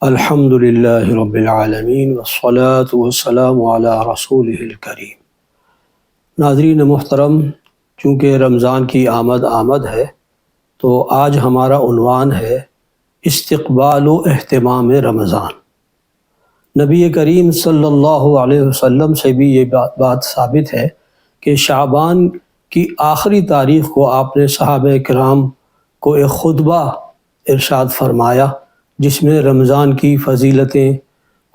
الحمد للہ رب العالمین والصلاة والسلام علی رسولہ الکریم۔ ناظرین محترم، چونکہ رمضان کی آمد ہے تو آج ہمارا عنوان ہے استقبال و اہتمام رمضان۔ نبی کریم صلی اللہ علیہ وسلم سے بھی یہ بات ثابت ہے کہ شعبان کی آخری تاریخ کو آپ نے صحابہ کرام کو ایک خطبہ ارشاد فرمایا جس میں رمضان کی فضیلتیں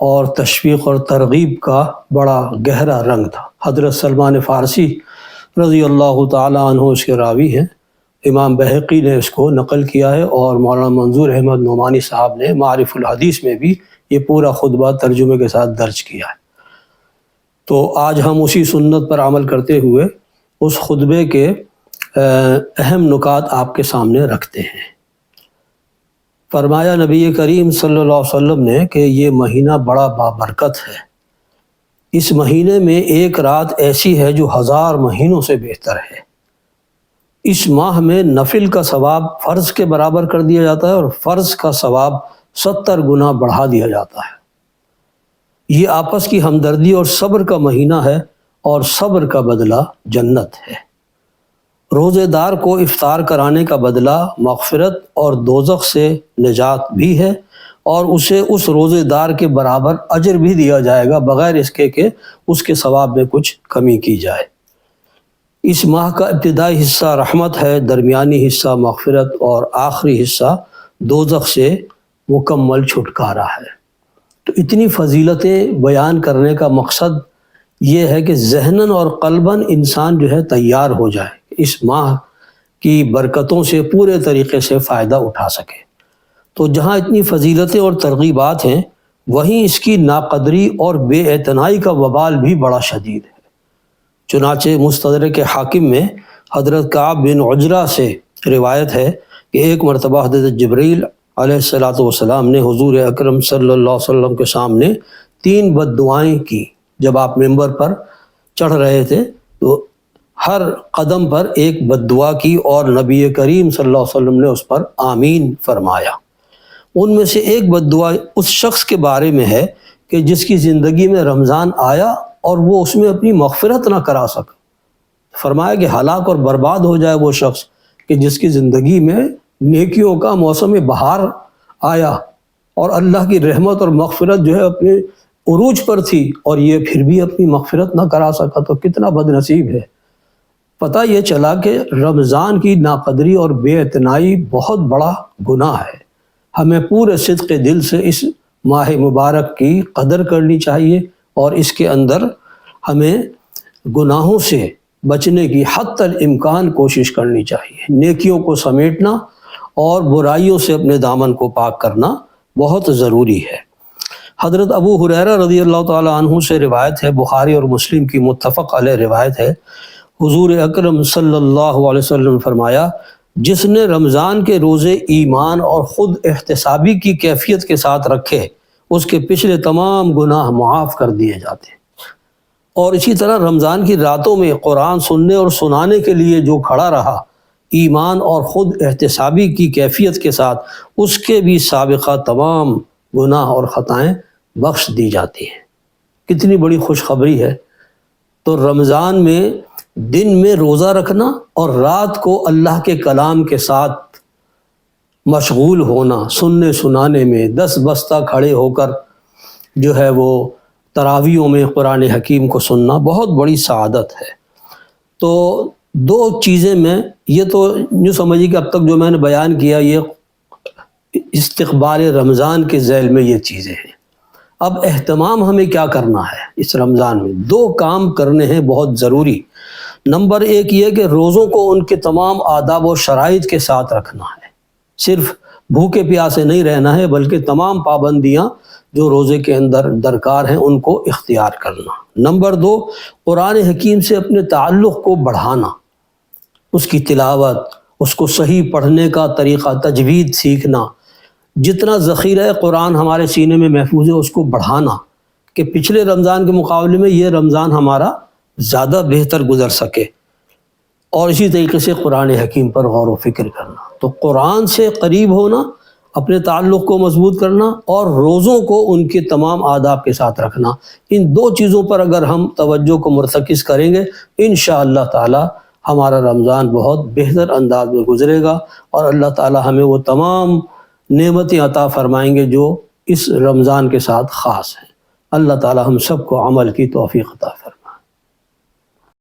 اور تشویق اور ترغیب کا بڑا گہرا رنگ تھا۔ حضرت سلمان فارسی رضی اللہ تعالیٰ عنہ اس کے راوی ہیں، امام بہقی نے اس کو نقل کیا ہے اور مولانا منظور احمد نعمانی صاحب نے معارف الحدیث میں بھی یہ پورا خطبہ ترجمے کے ساتھ درج کیا ہے۔ تو آج ہم اسی سنت پر عمل کرتے ہوئے اس خطبے کے اہم نکات آپ کے سامنے رکھتے ہیں۔ فرمایا نبی کریم صلی اللہ علیہ وسلم نے کہ یہ مہینہ بڑا بابرکت ہے، اس مہینے میں ایک رات ایسی ہے جو 1000 مہینوں سے بہتر ہے۔ اس ماہ میں نفل کا ثواب فرض کے برابر کر دیا جاتا ہے اور فرض کا ثواب 70 گنا بڑھا دیا جاتا ہے۔ یہ آپس کی ہمدردی اور صبر کا مہینہ ہے اور صبر کا بدلہ جنت ہے۔ روزے دار کو افطار کرانے کا بدلہ مغفرت اور دوزخ سے نجات بھی ہے اور اسے اس روزے دار کے برابر اجر بھی دیا جائے گا بغیر اس کے کہ اس کے ثواب میں کچھ کمی کی جائے۔ اس ماہ کا ابتدائی حصہ رحمت ہے، درمیانی حصہ مغفرت اور آخری حصہ دوزخ سے مکمل چھٹکارا ہے۔ تو اتنی فضیلتیں بیان کرنے کا مقصد یہ ہے کہ ذہناً اور قلباً انسان جو ہے تیار ہو جائے، اس ماہ کی برکتوں سے پورے طریقے سے فائدہ اٹھا سکے۔ تو جہاں اتنی فضیلتیں اور ترغیبات ہیں وہیں اس کی ناقدری اور بے اعتنائی کا وبال بھی بڑا شدید ہے۔ چنانچہ مستدرک حاکم میں حضرت کعب بن عجرہ سے روایت ہے کہ ایک مرتبہ حضرت جبریل علیہ السلام نے حضور اکرم صلی اللہ علیہ وسلم کے سامنے 3 بد دعائیں کی۔ جب آپ ممبر پر چڑھ رہے تھے تو ہر قدم پر ایک بد دعا کی اور نبی کریم صلی اللہ علیہ وسلم نے اس پر آمین فرمایا۔ ان میں سے ایک بد دعا اس شخص کے بارے میں ہے کہ جس کی زندگی میں رمضان آیا اور وہ اس میں اپنی مغفرت نہ کرا سکا۔ فرمایا کہ ہلاک اور برباد ہو جائے وہ شخص کہ جس کی زندگی میں نیکیوں کا موسم بہار آیا اور اللہ کی رحمت اور مغفرت جو ہے اپنے عروج پر تھی اور یہ پھر بھی اپنی مغفرت نہ کرا سکا، تو کتنا بد نصیب ہے۔ پتہ یہ چلا کہ رمضان کی ناقدری اور بے اعتنائی بہت بڑا گناہ ہے۔ ہمیں پورے صدق دل سے اس ماہ مبارک کی قدر کرنی چاہیے اور اس کے اندر ہمیں گناہوں سے بچنے کی حتی الامکان کوشش کرنی چاہیے۔ نیکیوں کو سمیٹنا اور برائیوں سے اپنے دامن کو پاک کرنا بہت ضروری ہے۔ حضرت ابو ہریرہ رضی اللہ تعالیٰ عنہ سے روایت ہے، بخاری اور مسلم کی متفق علیہ روایت ہے، حضور اکرم صلی اللہ علیہ وسلم نے فرمایا جس نے رمضان کے روزے ایمان اور خود احتسابی کی کیفیت کے ساتھ رکھے اس کے پچھلے تمام گناہ معاف کر دیے جاتے ہیں۔ اور اسی طرح رمضان کی راتوں میں قرآن سننے اور سنانے کے لیے جو کھڑا رہا ایمان اور خود احتسابی کی کیفیت کے ساتھ، اس کے بھی سابقہ تمام گناہ اور خطائیں بخش دی جاتی ہیں۔ کتنی بڑی خوشخبری ہے۔ تو رمضان میں دن میں روزہ رکھنا اور رات کو اللہ کے کلام کے ساتھ مشغول ہونا، سننے سنانے میں 10 بستہ کھڑے ہو کر جو ہے وہ تراویحوں میں قرآن حکیم کو سننا بہت بڑی سعادت ہے۔ تو 2 چیزیں میں یہ تو یوں سمجھیے کہ اب تک جو میں نے بیان کیا یہ استقبال رمضان کے ذیل میں یہ چیزیں ہیں۔ اب اہتمام ہمیں کیا کرنا ہے اس رمضان میں؟ 2 کام کرنے ہیں بہت ضروری۔ نمبر 1 یہ کہ روزوں کو ان کے تمام آداب و شرائط کے ساتھ رکھنا ہے، صرف بھوکے پیاسے نہیں رہنا ہے بلکہ تمام پابندیاں جو روزے کے اندر درکار ہیں ان کو اختیار کرنا۔ نمبر 2 قرآن حکیم سے اپنے تعلق کو بڑھانا، اس کی تلاوت، اس کو صحیح پڑھنے کا طریقہ تجوید سیکھنا، جتنا ذخیرہ قرآن ہمارے سینے میں محفوظ ہے اس کو بڑھانا کہ پچھلے رمضان کے مقابلے میں یہ رمضان ہمارا زیادہ بہتر گزر سکے، اور اسی طریقے سے قرآن حکیم پر غور و فکر کرنا۔ تو قرآن سے قریب ہونا اپنے تعلق کو مضبوط کرنا اور روزوں کو ان کے تمام آداب کے ساتھ رکھنا، ان دو چیزوں پر اگر ہم توجہ کو مرتکز کریں گے انشاءاللہ تعالی ہمارا رمضان بہت بہتر انداز میں گزرے گا، اور اللہ تعالی ہمیں وہ تمام نعمتیں عطا فرمائیں گے جو اس رمضان کے ساتھ خاص ہیں۔ اللہ تعالی ہم سب کو عمل کی توفیق عطا فرمائے۔